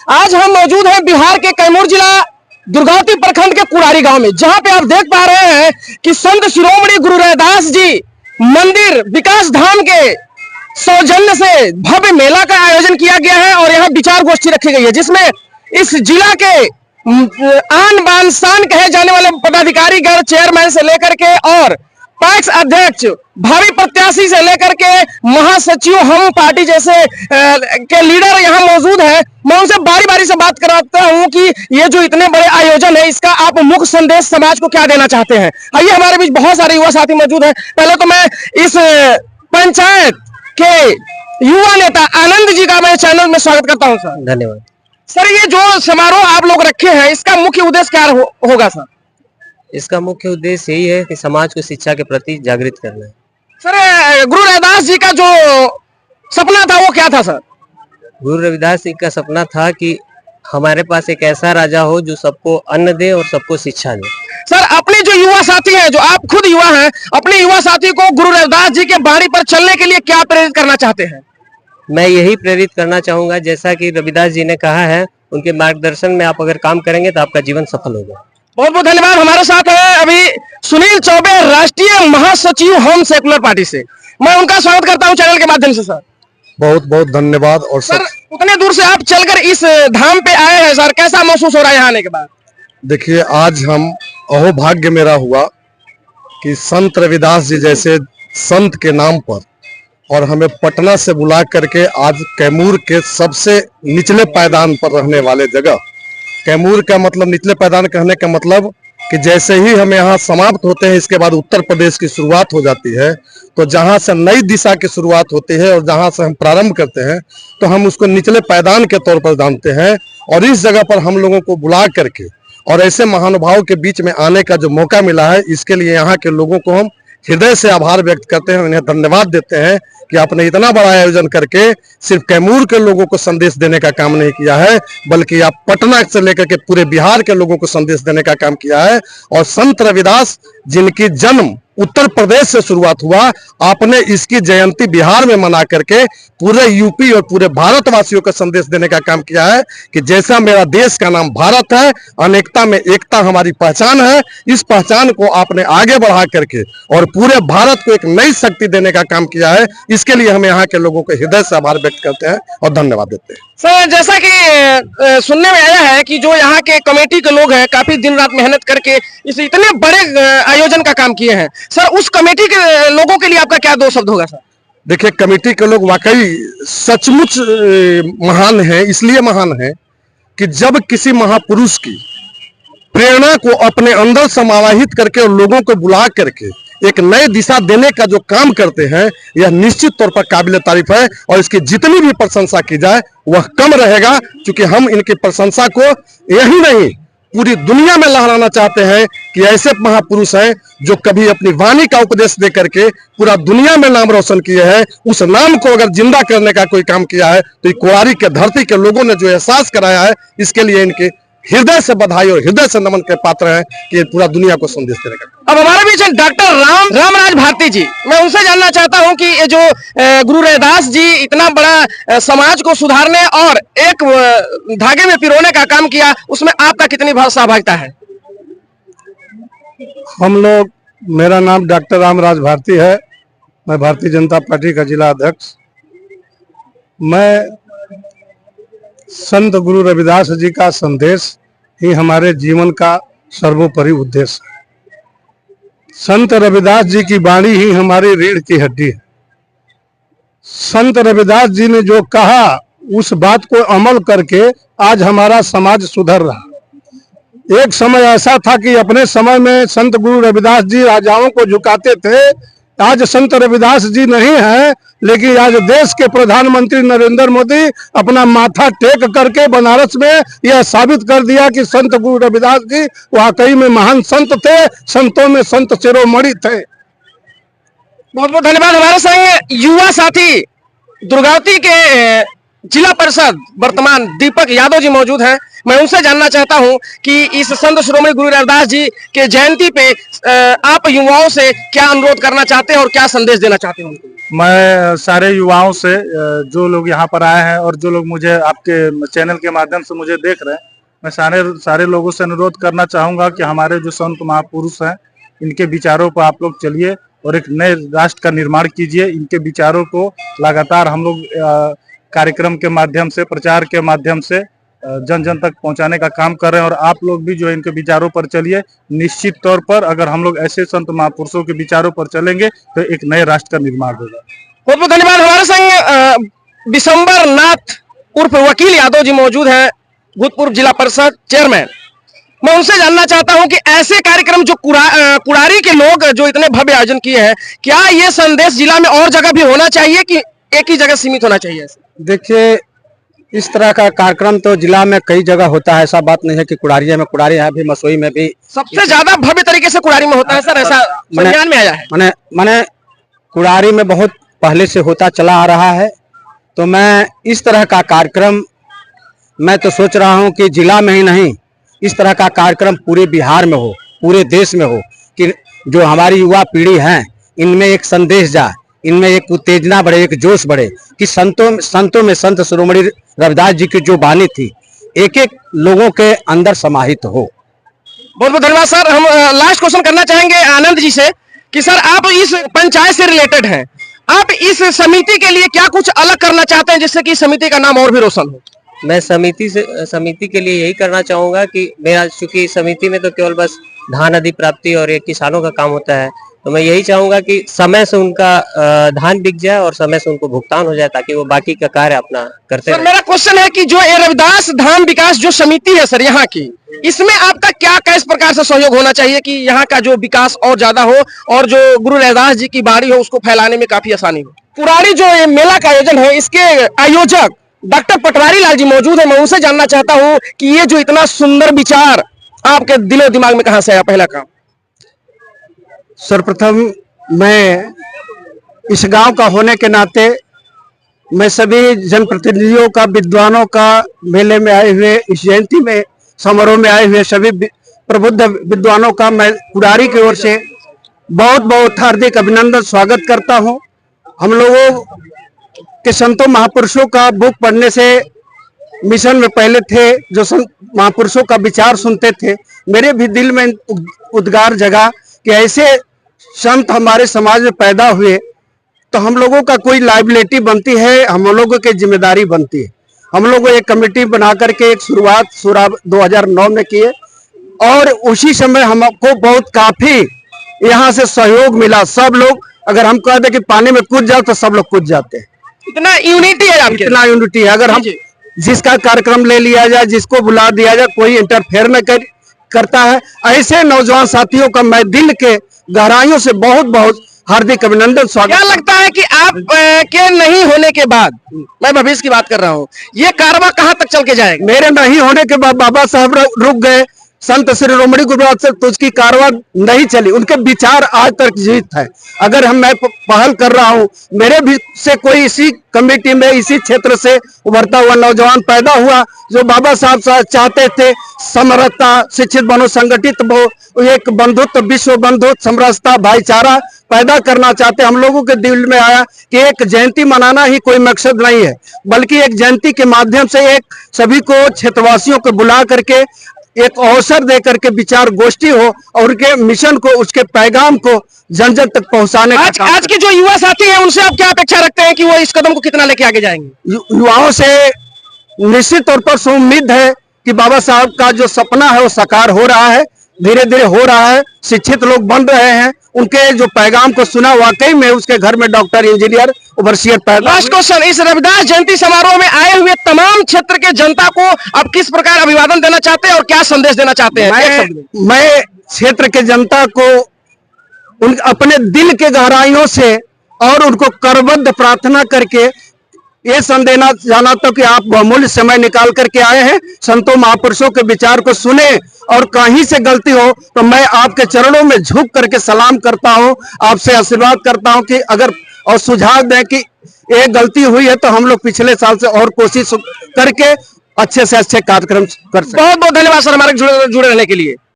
आज हम मौजूद हैं बिहार के कैमूर जिला दुर्गावती प्रखंड के कुड़ारी गांव में, जहां पे आप देख पा रहे हैं कि संत शिरोमणि गुरु रविदास जी मंदिर विकास धाम के सौजन्य से भव्य मेला का आयोजन किया गया है और यहाँ विचार गोष्ठी रखी गई है, जिसमें इस जिला के आन बान शान कहे जाने वाले पदाधिकारी गण चेयरमैन से लेकर के और पैक्स अध्यक्ष भावी प्रत्याशी से लेकर के महासचिव हम पार्टी जैसे के लीडर यहाँ मौजूद है। मैं उनसे बारी बारी से बात कराता हूँ कि ये जो इतने बड़े आयोजन है इसका आप मुख्य संदेश समाज को क्या देना चाहते हैं। आइए, हमारे बीच बहुत सारे युवा साथी मौजूद हैं। पहले तो मैं इस पंचायत के युवा नेता आनंद जी का मैं चैनल में स्वागत करता हूँ। सर धन्यवाद। सर, ये जो समारोह आप लोग रखे हैं इसका मुख्य उद्देश्य क्या होगा सर? इसका मुख्य उद्देश्य यही है कि समाज को शिक्षा के प्रति जागृत करना है। सर, गुरु रविदास जी का जो सपना था वो क्या था सर? गुरु रविदास जी का सपना था कि हमारे पास एक ऐसा राजा हो जो सबको अन्न दे और सबको शिक्षा दे। सर, अपने जो युवा साथी हैं, जो आप खुद युवा हैं, अपने युवा साथी को गुरु रविदास जी के बाणी पर चलने के लिए क्या प्रेरित करना चाहते हैं? मैं यही प्रेरित करना चाहूंगा, जैसा कि रविदास जी ने कहा है, उनके मार्गदर्शन में आप अगर काम करेंगे तो आपका जीवन सफल होगा। बहुत बहुत धन्यवाद। हमारे साथ है अभी सुनील चौबे, राष्ट्रीय महासचिव हम सेकुलर पार्टी से। मैं उनका स्वागत करता हूं चैनल के माध्यम से। सर, बहुत बहुत धन्यवाद। और सर, उतने दूर से आप चलकर इस धाम पे आए हैं सर, कैसा महसूस हो रहा है यहाँ आने के बाद? देखिए, आज हम अहोभाग्य मेरा हुआ कि संत रविदास जी जैसे संत के नाम पर और हमें पटना से बुला करके आज कैमूर के सबसे निचले पायदान पर रहने वाले जगह, कैमूर का मतलब निचले पायदान कहने का मतलब कि जैसे ही हम यहाँ समाप्त होते हैं इसके बाद उत्तर प्रदेश की शुरुआत हो जाती है, तो जहाँ से नई दिशा की शुरुआत होती है और जहाँ से हम प्रारंभ करते हैं तो हम उसको निचले पायदान के तौर पर जानते हैं। और इस जगह पर हम लोगों को बुला करके और ऐसे महानुभाव के बीच में आने का जो मौका मिला है, इसके लिए यहाँ के लोगों को हम हृदय से आभार व्यक्त करते हैं, उन्हें धन्यवाद देते हैं कि आपने इतना बड़ा आयोजन करके सिर्फ कैमूर के लोगों को संदेश देने का काम नहीं किया है, बल्कि आप पटना से लेकर के पूरे बिहार के लोगों को संदेश देने का काम किया है। और संत रविदास जिनकी जन्म उत्तर प्रदेश से शुरुआत हुआ, आपने इसकी जयंती बिहार में मना करके पूरे यूपी और पूरे भारतवासियों को संदेश देने का काम किया है कि जैसा मेरा देश का नाम भारत है, अनेकता में एकता हमारी पहचान है, इस पहचान को आपने आगे बढ़ा करके और पूरे भारत को एक नई शक्ति देने का काम किया है। इसके लिए हम यहाँ के लोगों को हृदय से आभार व्यक्त करते हैं और धन्यवाद देते हैं। सर, जैसा कि सुनने में आया है कि जो यहाँ के कमेटी के लोग हैं काफी दिन रात मेहनत करके इस इतने बड़े आयोजन का काम किए हैं, सर उस कमेटी के लोगों के लिए आपका क्या दो शब्द होगा? सर, देखिए, कमेटी के लोग वाकई सचमुच महान हैं। इसलिए महान हैं कि जब किसी महापुरुष की प्रेरणा को अपने अंदर समावाहित करके और लोगों को बुला करके एक नई दिशा देने का जो काम करते हैं, यह निश्चित तौर पर काबिल तारीफ है और इसकी जितनी भी प्रशंसा की जाए वह कम रहेगा, क्योंकि हम इनकी प्रशंसा को यही नहीं पूरी दुनिया में लहराना चाहते हैं कि ऐसे महापुरुष हैं जो कभी अपनी वाणी का उपदेश दे करके पूरा दुनिया में नाम रोशन किए हैं। उस नाम को अगर जिंदा करने का कोई काम किया है तो कुड़ारी के धरती के लोगों ने जो एहसास कराया है, इसके लिए इनके हृदय से बधाई और हृदय से नमन के पात्र हैं कि ये पूरा दुनिया को संदेश देगा। अब हमारे बीच डॉक्टर रामराज भारती जी, मैं उनसे जानना चाहता हूं कि ये जो गुरु रविदास जी इतना बड़ा समाज को सुधारने और एक धागे में पिरोने का काम किया, उसमें आपका कितनी सहभागिता है? हम लोग, मेरा नाम डॉक्टर रामराज भारती है, मैं भारतीय जनता पार्टी का जिला अध्यक्ष। मैं संत गुरु रविदास जी का संदेश ही हमारे जीवन का सर्वोपरि उद्देश्य है। संत रविदास जी की वाणी ही हमारी रीढ़ की हड्डी है। संत रविदास जी ने जो कहा उस बात को अमल करके आज हमारा समाज सुधर रहा। एक समय ऐसा था कि अपने समय में संत गुरु रविदास जी राजाओं को झुकाते थे, आज संत रविदास जी नहीं है, लेकिन आज देश के प्रधानमंत्री नरेंद्र मोदी अपना माथा टेक करके बनारस में यह साबित कर दिया कि संत गुरु रविदास जी वाकई में महान संत थे, संतों में संत शिरोमणि थे। बहुत बहुत धन्यवाद। हमारे संग युवा साथी दुर्गावती के जिला परिषद वर्तमान दीपक यादव जी मौजूद हैं। मैं उनसे जानना चाहता हूं कि इस संत शिरोमणि गुरु रविदास जी के जयंती पे आप युवाओं से क्या अनुरोध करना चाहते हैं और क्या संदेश देना चाहते हैं उनको? मैं सारे युवाओं से जो लोग यहाँ पर आए हैं और जो लोग मुझे आपके चैनल के माध्यम से मुझे देख रहे हैं, मैं सारे लोगों से अनुरोध करना चाहूंगा कि हमारे जो संत महापुरुष हैं इनके विचारों पर आप लोग चलिए और एक नए राष्ट्र का निर्माण कीजिए। इनके विचारों को लगातार हम लोग कार्यक्रम के माध्यम से, प्रचार के माध्यम से जन जन तक पहुंचाने का काम कर रहे हैं और आप लोग भी जो इनके विचारों पर चलिए। निश्चित तौर पर अगर हम लोग ऐसे संत महापुरुषों के विचारों पर चलेंगे तो एक नए राष्ट्र का निर्माण होगा। बहुत बहुत धन्यवाद। हमारे संग बिशंबर नाथ उर्फ वकील यादव जी मौजूद हैं, भूतपूर्व जिला परिषद चेयरमैन। मैं उनसे जानना चाहता हूं कि ऐसे कार्यक्रम जो कुड़ारी के लोग जो इतने भव्य आयोजन किए हैं, क्या ये संदेश जिला में और जगह भी होना चाहिए कि एक ही जगह सीमित होना चाहिए? देखिए, इस तरह का कार्यक्रम तो जिला में कई जगह होता है, ऐसा बात नहीं है कि कुड़ारिया में, कुड़ारी है भी, मसोई में भी सबसे ज्यादा भव्य तरीके से कुड़ारी में होता है सर, ऐसा संज्ञान में आया है। मैंने कुड़ारी में बहुत पहले से होता चला आ रहा है, तो मैं इस तरह का कार्यक्रम मैं तो सोच रहा हूं कि जिला में ही नहीं, इस तरह का कार्यक्रम पूरे बिहार में हो, पूरे देश में हो, कि जो हमारी युवा पीढ़ी है इनमें एक संदेश जाए, इनमें एक उत्तेजना बढ़े, एक जोश बढ़े कि संतों में संत शिरोमणि रविदास जी की जो वाणी थी एक एक लोगों के अंदर समाहित हो। बहुत बहुत धन्यवाद सर। हम लास्ट क्वेश्चन करना चाहेंगे आनंद जी से कि सर आप इस पंचायत से रिलेटेड हैं, आप इस समिति के लिए क्या कुछ अलग करना चाहते हैं जिससे कि समिति का नाम और भी रोशन हो? मैं समिति के लिए यही करना चाहूंगा कि मेरा, चूंकि समिति में तो केवल बस धान आदि प्राप्ति और ये किसानों का काम होता है, तो मैं यही चाहूंगा कि समय से उनका धान बिक जाए और समय से उनको भुगतान हो जाए ताकि वो बाकी का कार्य अपना करते सर रहें। मेरा क्वेश्चन है कि जो ये रविदास धाम विकास जो समिति है सर यहाँ की, इसमें आपका क्या किस प्रकार से सहयोग होना चाहिए कि यहाँ का जो विकास और ज्यादा हो और जो गुरु रविदास जी की बाणी हो उसको फैलाने में काफी आसानी हो? पुरानी जो ये मेला का आयोजन है, इसके आयोजक डॉक्टर पटवारी लाल जी मौजूद है। मैं उनसे जानना चाहता हूँ कि ये जो इतना सुंदर विचार आपके दिलो दिमाग में कहाँ से आया? पहला काम सर्वप्रथम मैं इस गांव का होने के नाते मैं सभी जनप्रतिनिधियों का, विद्वानों का, मेले में आए हुए, इस जयंती में समारोह में आए हुए सभी प्रबुद्ध विद्वानों का मैं कुड़ारी की ओर से बहुत बहुत हार्दिक अभिनंदन स्वागत करता हूं। हम लोगों के संतों महापुरुषों का बुक पढ़ने से मिशन में पहले थे, जो संत महापुरुषों का विचार सुनते थे, मेरे भी दिल में उद्गार जगा कि ऐसे संत हमारे समाज में पैदा हुए तो हम लोगों का कोई लाइबिलिटी बनती है, हम लोगों की जिम्मेदारी बनती है। हम लोगों एक कमेटी बना करके एक शुरुआत 2009 में किए और उसी समय हमको बहुत काफी यहाँ से सहयोग मिला। सब लोग, अगर हम कह दे कि पानी में कूद जाओ तो सब लोग कूद जाते हैं। इतना यूनिटी है आपके? इतना यूनिटी है। अगर हम जिसका कार्यक्रम ले लिया जाए, जिसको बुला दिया जाए, कोई इंटरफेयर न करता है। ऐसे नौजवान साथियों का मैं दिल के गहराइयों से बहुत बहुत हार्दिक अभिनंदन स्वागत। क्या लगता है कि आप के नहीं होने के बाद, मैं भविष्य की बात कर रहा हूँ, ये कारवां कहाँ तक चल के जाएगा? मेरे नहीं होने के बाद बाबा साहब रुक गए, संत शिरोमणि गुरुदास से तो उसकी कारवां नहीं चली। उनके विचार आज तक जीवित है। अगर मैं पहल कर रहा हूँ, मेरे भी से कोई इसी कमेटी में, इसी क्षेत्र से उभरता हुआ नौजवान पैदा हुआ जो बाबा साहब चाहते थे समरसता, शिक्षित बनो, संगठित हो, एक बंधुत्व, विश्व बंधुत्व, समरसता, भाईचारा पैदा करना चाहते। हम लोगों के दिल में आया कि एक जयंती मनाना ही कोई मकसद नहीं है, बल्कि एक जयंती के माध्यम से एक सभी को, क्षेत्रवासियों को बुला करके एक अवसर दे करके विचार गोष्ठी हो और उनके मिशन को, उसके पैगाम को जन जन तक पहुंचाने का। आज के जो युवा साथी हैं उनसे आप क्या अपेक्षा रखते हैं कि वो इस कदम को कितना लेके आगे जाएंगे? युवाओं से निश्चित तौर पर उम्मीद है कि बाबा साहब का जो सपना है वो साकार हो रहा है, धीरे धीरे हो रहा है। शिक्षित लोग बन रहे हैं, उनके जो पैगाम को सुना, वाकई में उसके घर में डॉक्टर, इंजीनियर, ओवरसियर पैदा। लास्ट क्वेश्चन, इस रविदास जयंती समारोह में आए हुए तमाम क्षेत्र के जनता को आप किस प्रकार अभिवादन देना चाहते हैं और क्या संदेश देना चाहते हैं? मैं क्षेत्र के जनता को अपने दिल के गहराइयों से और उनको करबद्ध प्रार्थना करके ये संदेश देना चाहता हूं कि आप बहुमूल्य समय निकाल करके आए हैं, संतों महापुरुषों के विचार को सुने और कहीं से गलती हो तो मैं आपके चरणों में झुक करके सलाम करता हूं, आपसे आशीर्वाद करता हूं कि अगर और सुझाव दें कि ये गलती हुई है तो हम लोग पिछले साल से और कोशिश करके अच्छे से अच्छे कार्यक्रम कर सकते। बहुत बहुत धन्यवाद सर हमारे जुड़े रहने के लिए।